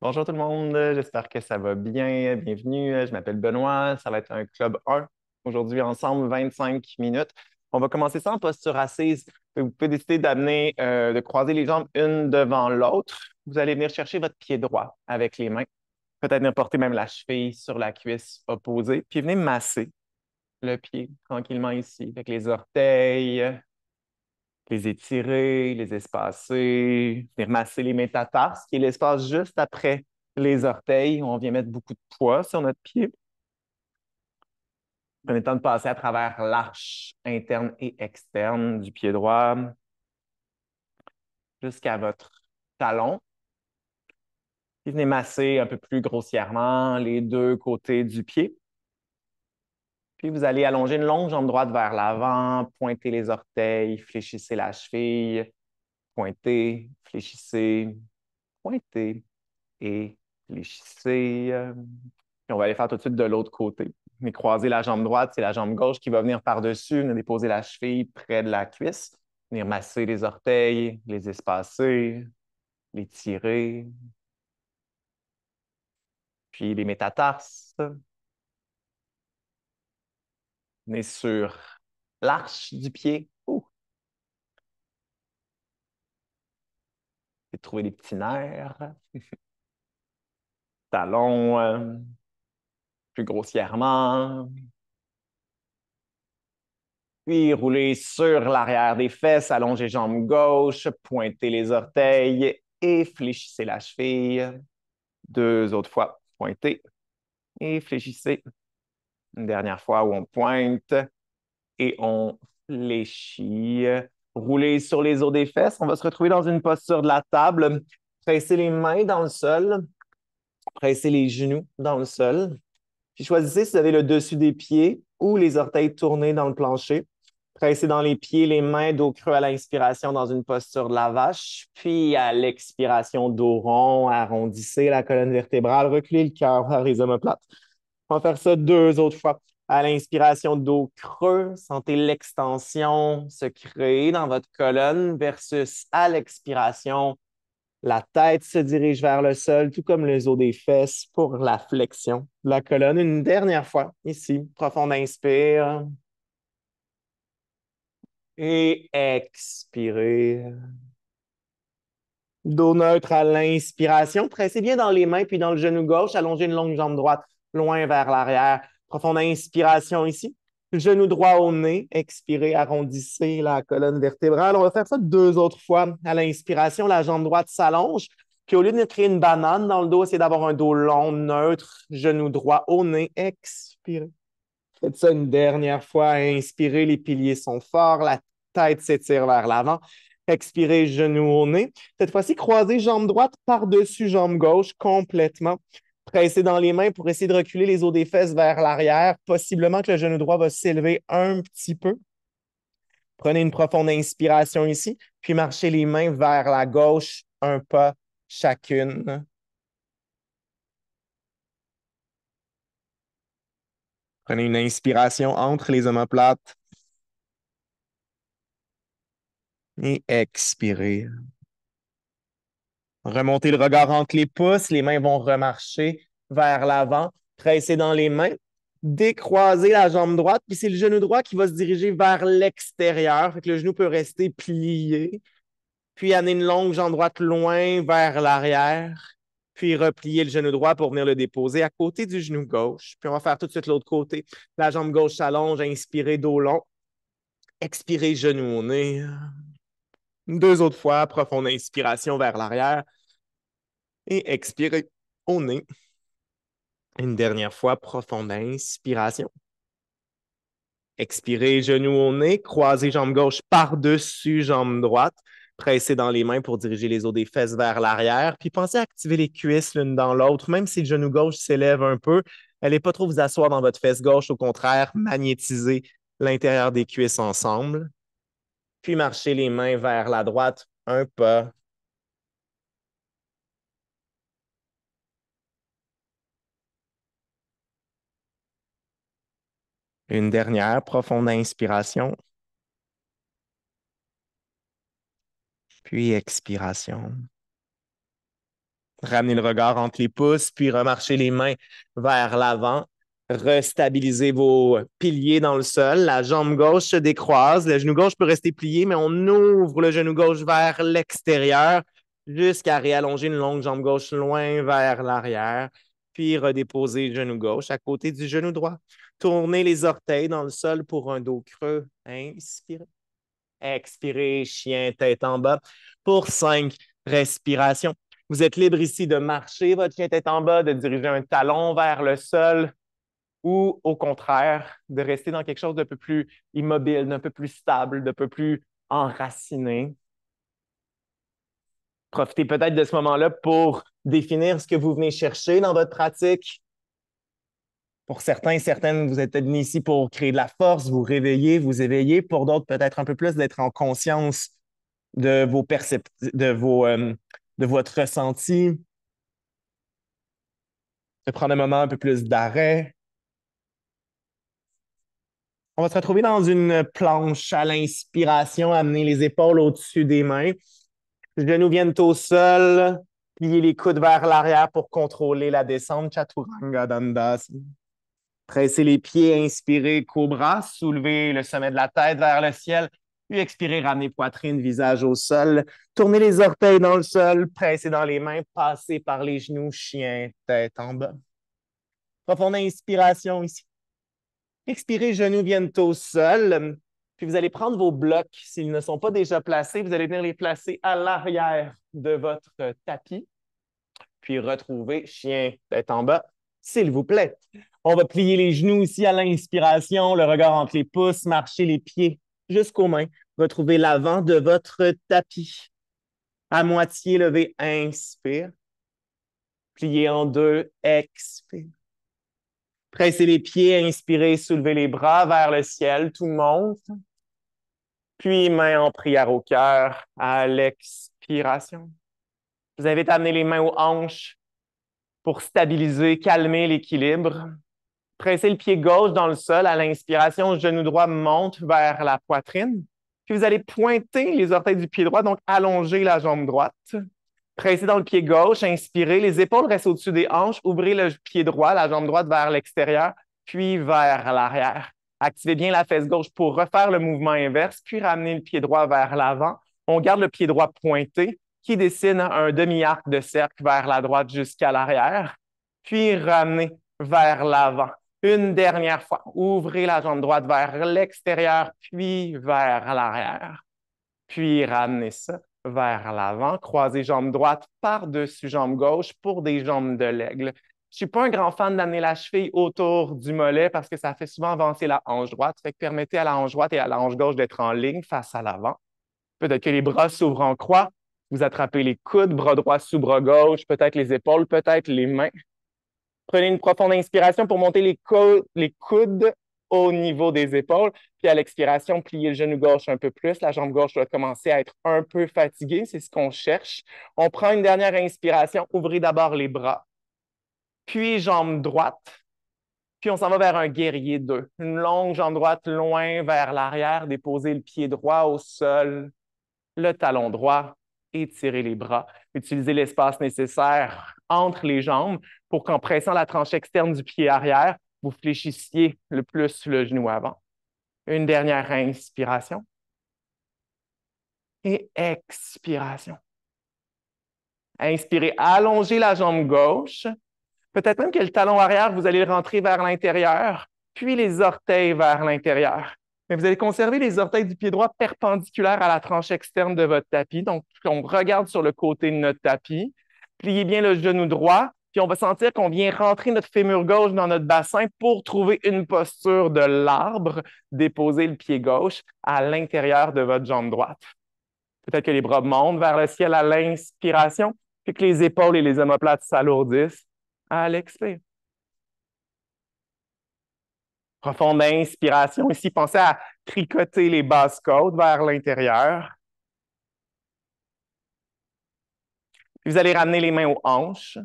Bonjour tout le monde, j'espère que ça va bien. Bienvenue, je m'appelle Benoît, ça va être un club 1 aujourd'hui ensemble, 25 minutes. On va commencer ça en posture assise. Vous pouvez décider de croiser les jambes une devant l'autre. Vous allez venir chercher votre pied droit avec les mains, peut-être venir porter même la cheville sur la cuisse opposée, puis venez masser le pied tranquillement ici avec les orteils, les étirer, les espacer, venir masser les métatarses, qui est l'espace juste après les orteils, où on vient mettre beaucoup de poids sur notre pied. Prenez le temps de passer à travers l'arche interne et externe du pied droit jusqu'à votre talon. Puis venez masser un peu plus grossièrement les deux côtés du pied. Puis vous allez allonger une longue jambe droite vers l'avant, pointer les orteils, fléchissez la cheville, pointez, fléchissez, pointez et fléchissez. Puis on va aller faire tout de suite de l'autre côté. Mais croiser la jambe droite, c'est la jambe gauche qui va venir par-dessus, venir déposer la cheville près de la cuisse, venir masser les orteils, les espacer, les tirer. Puis les métatarses. Venez sur l'arche du pied. Ouh. Et trouver des petits nerfs. Talons plus grossièrement. Puis roulez sur l'arrière des fesses, allongez jambe gauche, pointez les orteils et fléchissez la cheville. Deux autres fois, pointez et fléchissez. Une dernière fois où on pointe et on fléchit. Roulez sur les os des fesses. On va se retrouver dans une posture de la table. Pressez les mains dans le sol. Pressez les genoux dans le sol. Puis choisissez si vous avez le dessus des pieds ou les orteils tournés dans le plancher. Pressez dans les pieds, les mains, dos creux à l'inspiration dans une posture de la vache. Puis à l'expiration, dos rond, arrondissez la colonne vertébrale, reculez le cœur vers les omoplates. On va faire ça deux autres fois. À l'inspiration, dos creux, sentez l'extension se créer dans votre colonne versus à l'expiration, la tête se dirige vers le sol, tout comme les os des fesses pour la flexion de la colonne. Une dernière fois, ici, profonde inspire et expirez. Dos neutre à l'inspiration. Pressez bien dans les mains puis dans le genou gauche. Allongez une longue jambe droite loin vers l'arrière. Profonde inspiration ici. Genou droit au nez. Expirez, arrondissez la colonne vertébrale. On va faire ça deux autres fois. À l'inspiration, la jambe droite s'allonge. Puis au lieu de créer une banane dans le dos, essayez d'avoir un dos long, neutre. Genou droit au nez. Expirez. Faites ça une dernière fois. Inspirez, les piliers sont forts. La tête s'étire vers l'avant. Expirez, genou au nez. Cette fois-ci, croisez jambe droite par-dessus jambe gauche complètement. Pressez dans les mains pour essayer de reculer les os des fesses vers l'arrière. Possiblement que le genou droit va s'élever un petit peu. Prenez une profonde inspiration ici, puis marchez les mains vers la gauche, un pas chacune. Prenez une inspiration entre les omoplates et expirez. Remontez le regard entre les pouces, les mains vont remarcher vers l'avant, pressez dans les mains, décroisez la jambe droite, puis c'est le genou droit qui va se diriger vers l'extérieur, fait que le genou peut rester plié, puis amener une longue jambe droite loin vers l'arrière, puis replier le genou droit pour venir le déposer à côté du genou gauche. Puis on va faire tout de suite l'autre côté. La jambe gauche s'allonge, inspirez dos long, expirez genou au nez. Deux autres fois, profonde inspiration vers l'arrière et expirez au nez. Une dernière fois, profonde inspiration. Expirez, genou au nez, croisez jambe gauche par-dessus jambe droite. Pressez dans les mains pour diriger les os des fesses vers l'arrière. Puis pensez à activer les cuisses l'une dans l'autre. Même si le genou gauche s'élève un peu, n'allez pas trop vous asseoir dans votre fesse gauche. Au contraire, magnétisez l'intérieur des cuisses ensemble. Puis marchez les mains vers la droite, un pas. Une dernière profonde inspiration. Puis expiration. Ramenez le regard entre les pouces, puis remarchez les mains vers l'avant. Restabilisez vos piliers dans le sol. La jambe gauche se décroise. Le genou gauche peut rester plié, mais on ouvre le genou gauche vers l'extérieur jusqu'à réallonger une longue jambe gauche loin vers l'arrière. Puis redéposer le genou gauche à côté du genou droit. Tournez les orteils dans le sol pour un dos creux. Inspirez. Expirez, chien, tête en bas pour 5 respirations. Vous êtes libre ici de marcher votre chien tête en bas, de diriger un talon vers le sol ou au contraire, de rester dans quelque chose d'un peu plus immobile, d'un peu plus stable, d'un peu plus enraciné. Profitez peut-être de ce moment-là pour définir ce que vous venez chercher dans votre pratique. Pour certains, certaines, vous êtes venus ici pour créer de la force, vous réveiller, vous éveiller. Pour d'autres, peut-être un peu plus d'être en conscience de vos de votre ressenti, de prendre un moment un peu plus d'arrêt. On va se retrouver dans une planche à l'inspiration, amener les épaules au-dessus des mains. Les genoux viennent au sol, plier les coudes vers l'arrière pour contrôler la descente, Chaturanga Dandasana. Pressez les pieds, inspirez, cobra, soulevez le sommet de la tête vers le ciel, puis expirez, ramenez poitrine, visage au sol. Tournez les orteils dans le sol, pressez dans les mains, passez par les genoux, chien, tête en bas. Profonde inspiration ici. Expirez, genoux viennent au sol. Puis vous allez prendre vos blocs, s'ils ne sont pas déjà placés, vous allez venir les placer à l'arrière de votre tapis. Puis retrouver chien, tête en bas, s'il vous plaît. On va plier les genoux ici à l'inspiration, le regard entre les pouces, marcher les pieds jusqu'aux mains. Retrouvez l'avant de votre tapis. À moitié levé, inspire. Pliez en deux, expire. Pressez les pieds, inspirez, soulevez les bras vers le ciel, tout monte. Puis main en prière au cœur à l'expiration. Je vous invite à amener les mains aux hanches pour stabiliser, calmer l'équilibre. Pressez le pied gauche dans le sol à l'inspiration, genou droit monte vers la poitrine. Puis vous allez pointer les orteils du pied droit, donc allonger la jambe droite. Pressez dans le pied gauche, inspirez, les épaules restent au-dessus des hanches, ouvrez le pied droit, la jambe droite vers l'extérieur, puis vers l'arrière. Activez bien la fesse gauche pour refaire le mouvement inverse, puis ramenez le pied droit vers l'avant. On garde le pied droit pointé, qui dessine un demi-arc de cercle vers la droite jusqu'à l'arrière, puis ramenez vers l'avant. Une dernière fois, ouvrez la jambe droite vers l'extérieur, puis vers l'arrière. Puis ramenez ça vers l'avant, croisez jambe droite par-dessus jambe gauche pour des jambes de l'aigle. Je ne suis pas un grand fan d'amener la cheville autour du mollet parce que ça fait souvent avancer la hanche droite. Fait que permettez à la hanche droite et à la hanche gauche d'être en ligne face à l'avant. Peut-être que les bras s'ouvrent en croix. Vous attrapez les coudes, bras droit sous bras gauche, peut-être les épaules, peut-être les mains. Prenez une profonde inspiration pour monter les coudes au niveau des épaules. Puis à l'expiration, pliez le genou gauche un peu plus. La jambe gauche doit commencer à être un peu fatiguée. C'est ce qu'on cherche. On prend une dernière inspiration. Ouvrez d'abord les bras. Puis jambe droite. Puis on s'en va vers un guerrier 2. Une longue jambe droite loin vers l'arrière. Déposez le pied droit au sol. Le talon droit. Étirez les bras. Utilisez l'espace nécessaire entre les jambes pour qu'en pressant la tranche externe du pied arrière, vous fléchissiez le plus le genou avant. Une dernière inspiration. Et expiration. Inspirez, allongez la jambe gauche. Peut-être même que le talon arrière, vous allez le rentrer vers l'intérieur, puis les orteils vers l'intérieur. Mais vous allez conserver les orteils du pied droit perpendiculaires à la tranche externe de votre tapis. Donc, on regarde sur le côté de notre tapis. Pliez bien le genou droit, puis on va sentir qu'on vient rentrer notre fémur gauche dans notre bassin pour trouver une posture de l'arbre. Déposez le pied gauche à l'intérieur de votre jambe droite. Peut-être que les bras montent vers le ciel à l'inspiration, puis que les épaules et les omoplates s'alourdissent à l'expire. Profonde inspiration. Ici, pensez à tricoter les basses côtes vers l'intérieur. Vous allez ramener les mains aux hanches.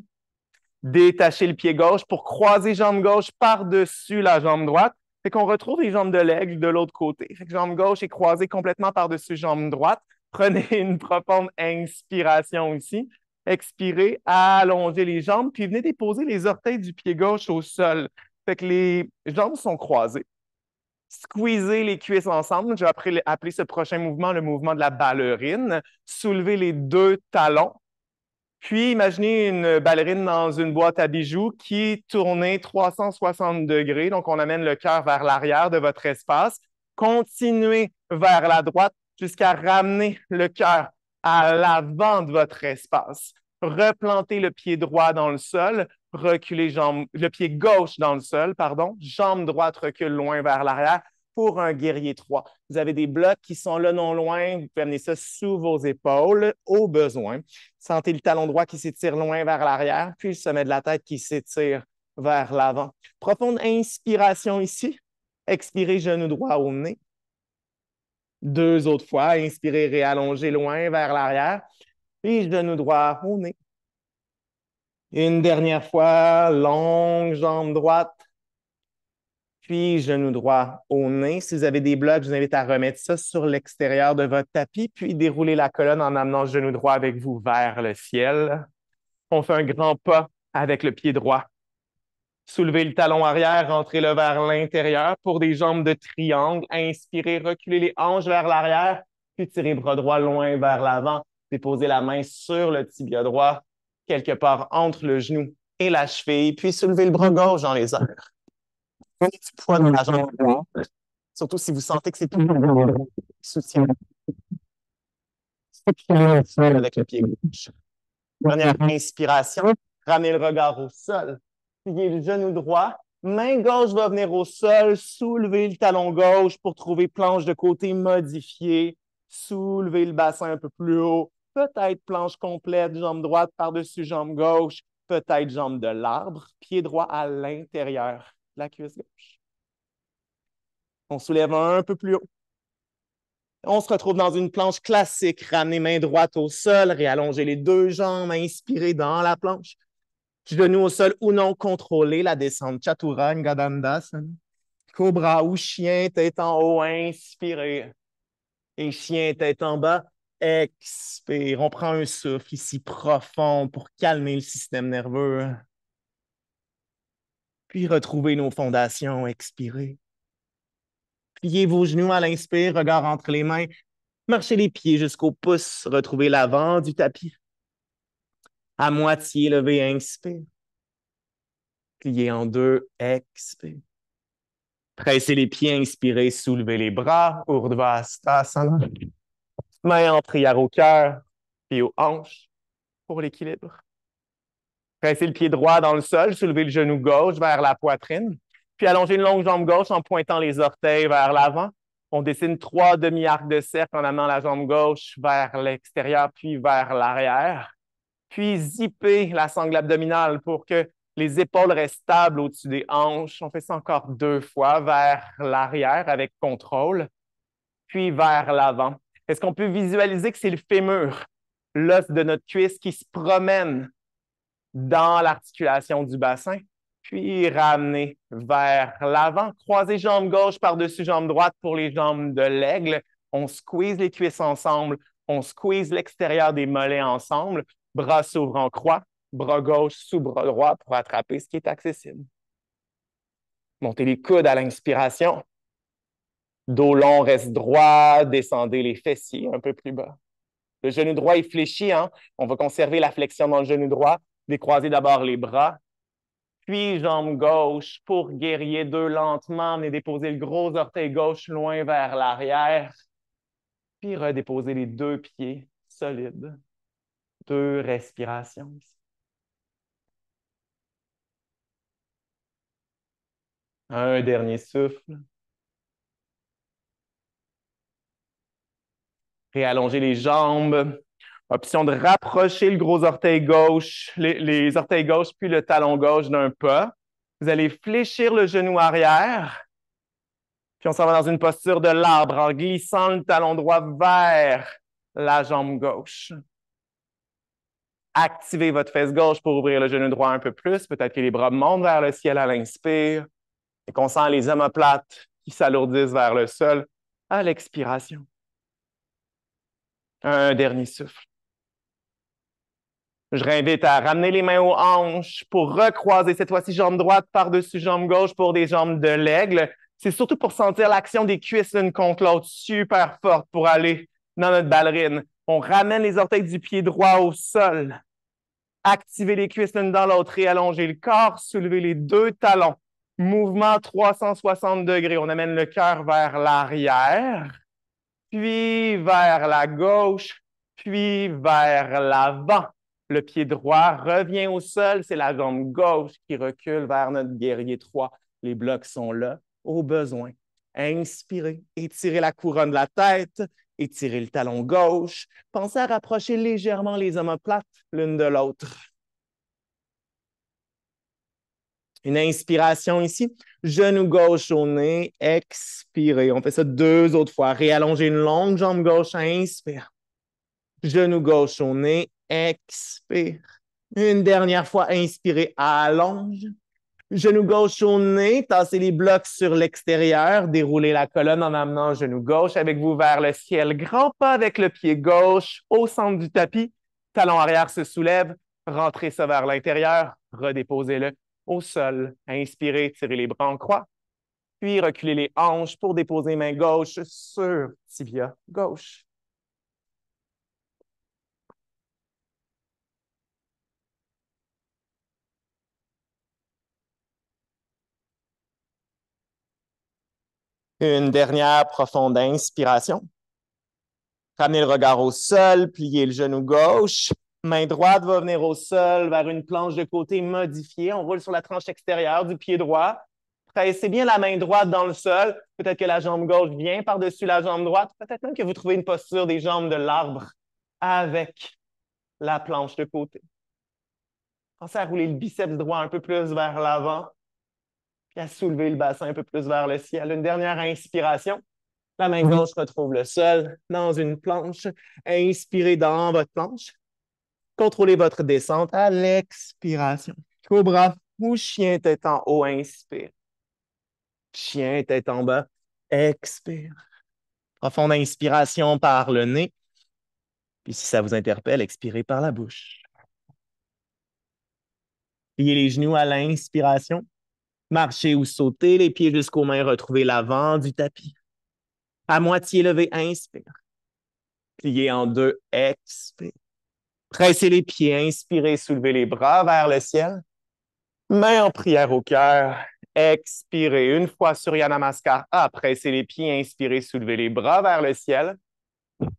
Détachez le pied gauche pour croiser jambe gauche par-dessus la jambe droite. Fait qu'on retrouve les jambes de l'aigle de l'autre côté. Fait que jambe gauche est croisée complètement par-dessus jambe droite. Prenez une profonde inspiration ici. Expirez, allongez les jambes, puis venez déposer les orteils du pied gauche au sol. Fait que les jambes sont croisées. Squeezez les cuisses ensemble. Je vais appeler ce prochain mouvement le mouvement de la ballerine. Soulevez les deux talons. Puis, imaginez une ballerine dans une boîte à bijoux qui tourne 360 degrés. Donc, on amène le cœur vers l'arrière de votre espace. Continuez vers la droite jusqu'à ramener le cœur à l'avant de votre espace. Replantez le pied droit dans le sol, reculez le pied gauche dans le sol, pardon, jambe droite recule loin vers l'arrière pour un guerrier 3. Vous avez des blocs qui sont là non loin, vous pouvez amener ça sous vos épaules au besoin. Sentez le talon droit qui s'étire loin vers l'arrière, puis le sommet de la tête qui s'étire vers l'avant. Profonde inspiration ici. Expirez, genou droit au nez. Deux autres fois, inspirez, réallongez loin vers l'arrière. Puis genou droit au nez. Une dernière fois, longue jambe droite. Puis genou droit au nez. Si vous avez des blocs, je vous invite à remettre ça sur l'extérieur de votre tapis, puis dérouler la colonne en amenant le genou droit avec vous vers le ciel. On fait un grand pas avec le pied droit. Soulevez le talon arrière, rentrez-le vers l'intérieur pour des jambes de triangle. Inspirez, reculez les hanches vers l'arrière, puis tirez bras droit loin vers l'avant. Déposez la main sur le tibia droit, quelque part entre le genou et la cheville, puis soulevez le bras gauche dans les airs. Prenez du poids dans la jambe droite, surtout si vous sentez que c'est plus lourd. Soutien. Avec le pied gauche. Dernière inspiration, ramenez le regard au sol. Pliez le genou droit, main gauche va venir au sol, soulevez le talon gauche pour trouver planche de côté modifiée, soulevez le bassin un peu plus haut, peut-être planche complète, jambe droite par-dessus jambe gauche, peut-être jambe de l'arbre, pied droit à l'intérieur de la cuisse gauche. On soulève un peu plus haut. On se retrouve dans une planche classique. Ramenez main droite au sol, réallongez les deux jambes, inspirez dans la planche. Genoux au sol ou non, contrôlez la descente. Chaturanga Dandasana. Cobra ou chien, tête en haut, inspirez. Et chien, tête en bas, expire. On prend un souffle ici profond pour calmer le système nerveux. Puis retrouvez nos fondations, expirez. Pliez vos genoux à l'inspire, regard entre les mains. Marchez les pieds jusqu'au pouce, retrouvez l'avant du tapis. À moitié levé, inspire. Pliez en deux, expire. Pressez les pieds, inspirez, soulevez les bras, Urdhva Hastasana. Main en prière au cœur, puis aux hanches pour l'équilibre. Pressez le pied droit dans le sol, soulevez le genou gauche vers la poitrine, puis allongez une longue jambe gauche en pointant les orteils vers l'avant. On dessine 3 demi-arcs de cercle en amenant la jambe gauche vers l'extérieur, puis vers l'arrière. Puis zippez la sangle abdominale pour que les épaules restent stables au-dessus des hanches. On fait ça encore 2 fois vers l'arrière avec contrôle, puis vers l'avant. Est-ce qu'on peut visualiser que c'est le fémur, l'os de notre cuisse qui se promène dans l'articulation du bassin, puis ramener vers l'avant. Croisez jambe gauche par-dessus jambe droite pour les jambes de l'aigle. On squeeze les cuisses ensemble. On squeeze l'extérieur des mollets ensemble. Bras s'ouvrent en croix. Bras gauche sous bras droit pour attraper ce qui est accessible. Montez les coudes à l'inspiration. Dos long reste droit. Descendez les fessiers un peu plus bas. Le genou droit est fléchi. Hein? On va conserver la flexion dans le genou droit. Décroisez d'abord les bras. Puis jambe gauche pour guerrier 2 lentement. Mais déposez le gros orteil gauche loin vers l'arrière. Puis redéposez les 2 pieds solides. 2 respirations ici. Un dernier souffle. Réallongez les jambes. Option de rapprocher le gros orteil gauche, les orteils gauche puis le talon gauche d'un pas. Vous allez fléchir le genou arrière. Puis on s'en va dans une posture de l'arbre en glissant le talon droit vers la jambe gauche. Activez votre fesse gauche pour ouvrir le genou droit un peu plus. Peut-être que les bras montent vers le ciel à l'inspire et qu'on sent les omoplates qui s'alourdissent vers le sol à l'expiration. Un dernier souffle. Je réinvite à ramener les mains aux hanches pour recroiser cette fois-ci jambe droite par-dessus jambe gauche pour des jambes de l'aigle. C'est surtout pour sentir l'action des cuisses l'une contre l'autre super forte pour aller dans notre ballerine. On ramène les orteils du pied droit au sol. Activez les cuisses l'une dans l'autre, réallonger le corps, soulever les deux talons. Mouvement 360 degrés. On amène le cœur vers l'arrière, puis vers la gauche, puis vers l'avant. Le pied droit revient au sol, c'est la jambe gauche qui recule vers notre guerrier 3. Les blocs sont là, au besoin. Inspirez, étirez la couronne de la tête, étirez le talon gauche. Pensez à rapprocher légèrement les omoplates l'une de l'autre. Une inspiration ici. Genou gauche au nez. Expirez. On fait ça 2 autres fois. Réallongez une longue jambe gauche. Inspire. Genou gauche au nez. Expire. Une dernière fois. Inspirez. Allonge. Genou gauche au nez. Tassez les blocs sur l'extérieur. Déroulez la colonne en amenant genou gauche avec vous vers le ciel. Grand pas avec le pied gauche au centre du tapis. Talon arrière se soulève. Rentrez ça vers l'intérieur. Redéposez-le au sol. Inspirez, tirez les bras en croix, puis reculez les hanches pour déposer main gauche sur tibia gauche. Une dernière profonde inspiration. Ramenez le regard au sol, pliez le genou gauche. Main droite va venir au sol vers une planche de côté modifiée. On roule sur la tranche extérieure du pied droit. Pressez bien la main droite dans le sol. Peut-être que la jambe gauche vient par-dessus la jambe droite. Peut-être même que vous trouvez une posture des jambes de l'arbre avec la planche de côté. Pensez à rouler le biceps droit un peu plus vers l'avant, puis à soulever le bassin un peu plus vers le ciel. Une dernière inspiration. La main gauche retrouve le sol dans une planche. Inspirez dans votre planche. Contrôlez votre descente à l'expiration. Cobra ou chien tête en haut, inspire. Chien tête en bas, expire. Profonde inspiration par le nez. Puis si ça vous interpelle, expirez par la bouche. Pliez les genoux à l'inspiration. Marchez ou sautez les pieds jusqu'aux mains, retrouvez l'avant du tapis. À moitié levé, inspire. Pliez en deux, expire. Pressez les pieds, inspirez, soulevez les bras vers le ciel. Main en prière au cœur. Expirez. Une fois Surya Namaskar. Pressez les pieds, inspirez, soulevez les bras vers le ciel.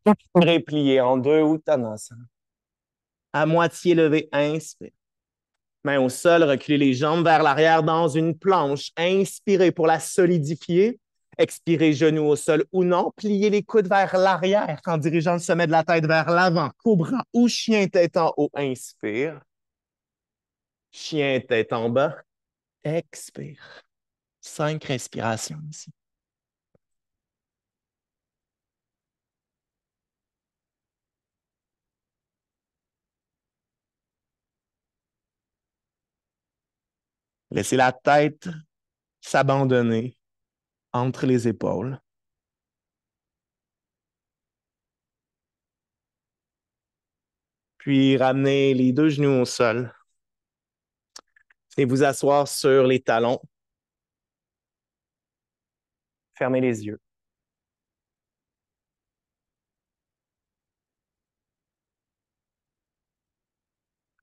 Expirez, pliez en deux, Uttanasana. À moitié levé, inspire. Main au sol, reculez les jambes vers l'arrière dans une planche. Inspirez pour la solidifier. Expirez, genoux au sol ou non. Pliez les coudes vers l'arrière en dirigeant le sommet de la tête vers l'avant. Cobra ou chien tête en haut. Inspire. Chien tête en bas. Expire. 5 respirations ici. Laissez la tête s'abandonner entre les épaules. Puis ramenez les deux genoux au sol et vous asseoir sur les talons. Fermez les yeux.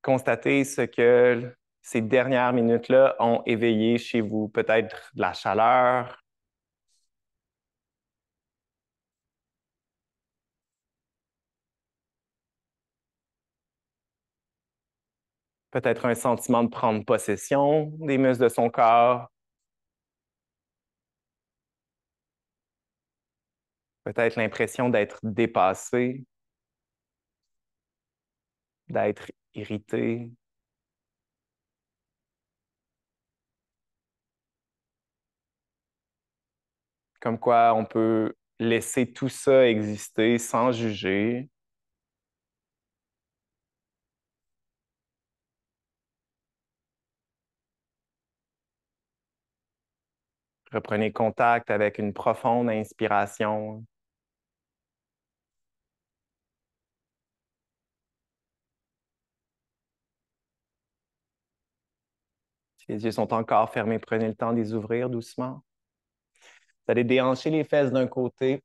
Constatez ce que ces dernières minutes-là ont éveillé chez vous. Peut-être de la chaleur, peut-être un sentiment de prendre possession des muscles de son corps, peut-être l'impression d'être dépassé, d'être irrité. Comme quoi on peut laisser tout ça exister sans juger. Reprenez contact avec une profonde inspiration. Si les yeux sont encore fermés, prenez le temps de les ouvrir doucement. Vous allez déhancher les fesses d'un côté.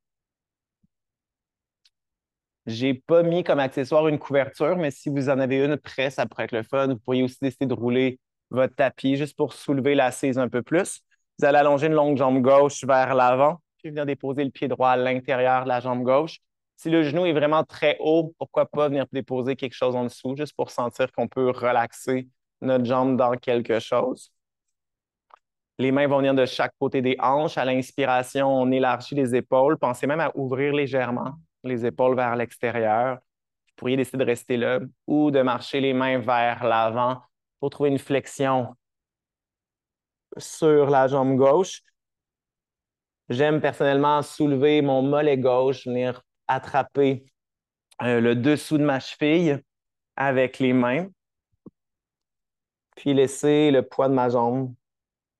J'ai pas mis comme accessoire une couverture, mais si vous en avez une près, ça pourrait être le fun. Vous pourriez aussi décider de rouler votre tapis juste pour soulever l'assise un peu plus. Vous allez allonger une longue jambe gauche vers l'avant, puis venir déposer le pied droit à l'intérieur de la jambe gauche. Si le genou est vraiment très haut, pourquoi pas venir déposer quelque chose en dessous, juste pour sentir qu'on peut relaxer notre jambe dans quelque chose. Les mains vont venir de chaque côté des hanches. À l'inspiration, on élargit les épaules. Pensez même à ouvrir légèrement les épaules vers l'extérieur. Vous pourriez décider de rester là ou de marcher les mains vers l'avant pour trouver une flexion sur la jambe gauche. J'aime personnellement soulever mon mollet gauche, venir attraper le dessous de ma cheville avec les mains, puis laisser le poids de ma jambe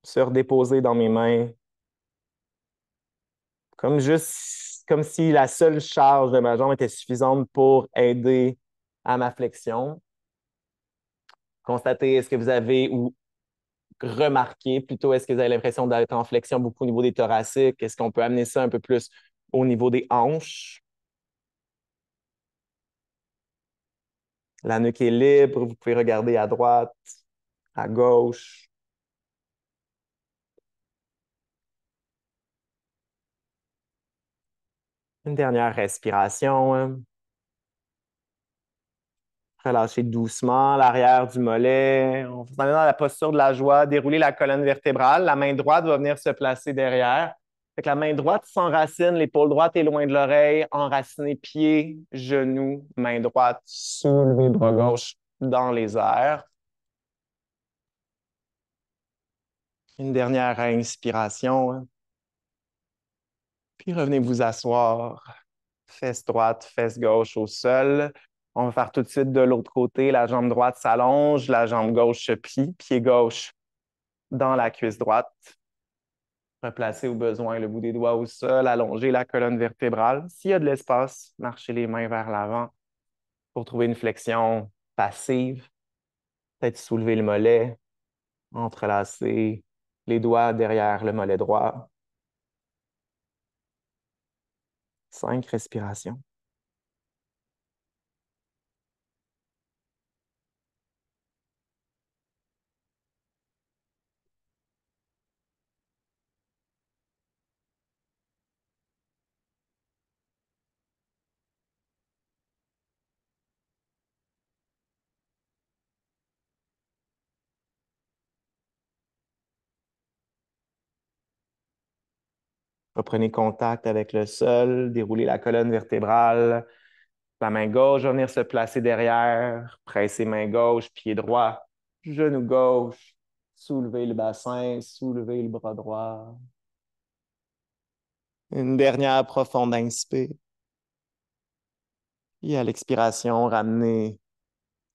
se redéposer dans mes mains comme si la seule charge de ma jambe était suffisante pour aider à ma flexion. Constatez, est-ce que vous avez, ou remarqué plutôt, est-ce que vous avez l'impression d'être en flexion beaucoup au niveau des thoraciques? Est-ce qu'on peut amener ça un peu plus au niveau des hanches? La nuque est libre, vous pouvez regarder à droite, à gauche. Une dernière respiration. Relâchez doucement l'arrière du mollet. On va aller dans la posture de la joie, dérouler la colonne vertébrale. La main droite va venir se placer derrière. Fait que la main droite s'enracine, l'épaule droite est loin de l'oreille, enraciné pied, genou, main droite, soulevé bras gauche dans les airs. Une dernière inspiration. Puis revenez vous asseoir. Fesse droite, fesse gauche au sol. On va faire tout de suite de l'autre côté. La jambe droite s'allonge, la jambe gauche se plie, pied gauche dans la cuisse droite. Replacez au besoin le bout des doigts au sol, allongez la colonne vertébrale. S'il y a de l'espace, marchez les mains vers l'avant pour trouver une flexion passive. Peut-être soulever le mollet, entrelacer les doigts derrière le mollet droit. 5 respirations. Reprenez contact avec le sol, déroulez la colonne vertébrale. La main gauche va venir se placer derrière, pressez main gauche, pied droit, genou gauche, soulevez le bassin, soulevez le bras droit. Une dernière profonde inspire. Et à l'expiration, ramenez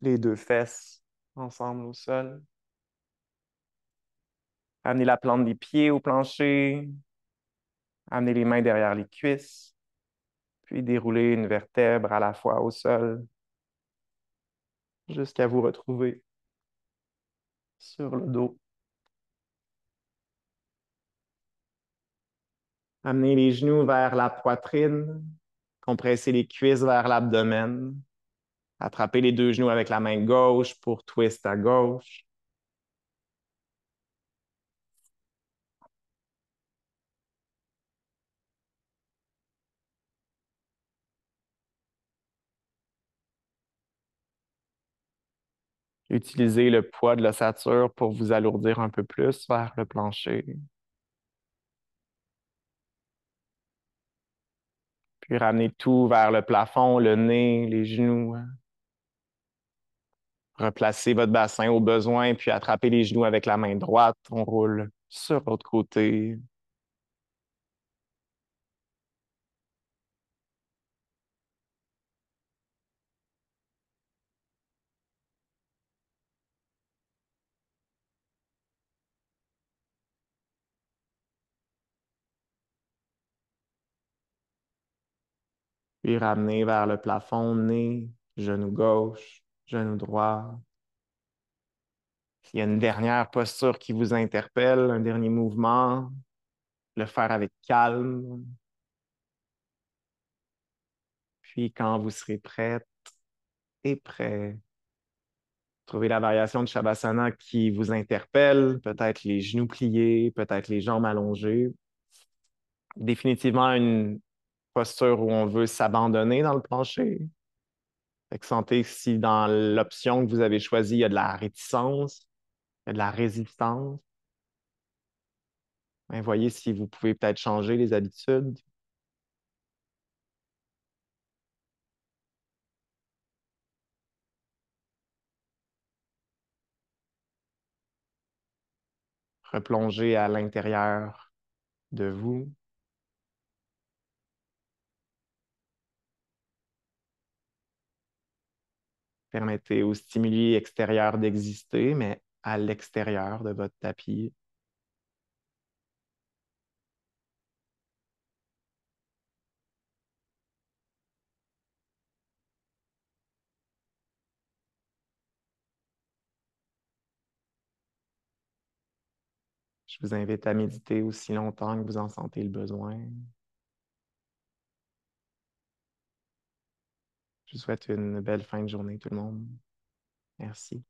les deux fesses ensemble au sol. Amenez la plante des pieds au plancher. Amenez les mains derrière les cuisses. Puis déroulez une vertèbre à la fois au sol jusqu'à vous retrouver sur le dos. Amenez les genoux vers la poitrine. Compressez les cuisses vers l'abdomen. Attrapez les deux genoux avec la main gauche pour twist à gauche. Utilisez le poids de l'ossature pour vous alourdir un peu plus vers le plancher. Puis ramenez tout vers le plafond, le nez, les genoux. Replacez votre bassin au besoin, puis attrapez les genoux avec la main droite. On roule sur l'autre côté. Puis ramenez vers le plafond, nez, genou gauche, genou droit. S'il y a une dernière posture qui vous interpelle, un dernier mouvement, le faire avec calme. Puis quand vous serez prête et prêt, trouvez la variation de Shavasana qui vous interpelle, peut-être les genoux pliés, peut-être les jambes allongées. Définitivement une posture où on veut s'abandonner dans le plancher. Fait que sentez si dans l'option que vous avez choisie, il y a de la réticence, il y a de la résistance. Ben, voyez si vous pouvez peut-être changer les habitudes. Replonger à l'intérieur de vous. Permettez aux stimuli extérieurs d'exister, mais à l'extérieur de votre tapis. Je vous invite à méditer aussi longtemps que vous en sentez le besoin. Je vous souhaite une belle fin de journée, tout le monde. Merci.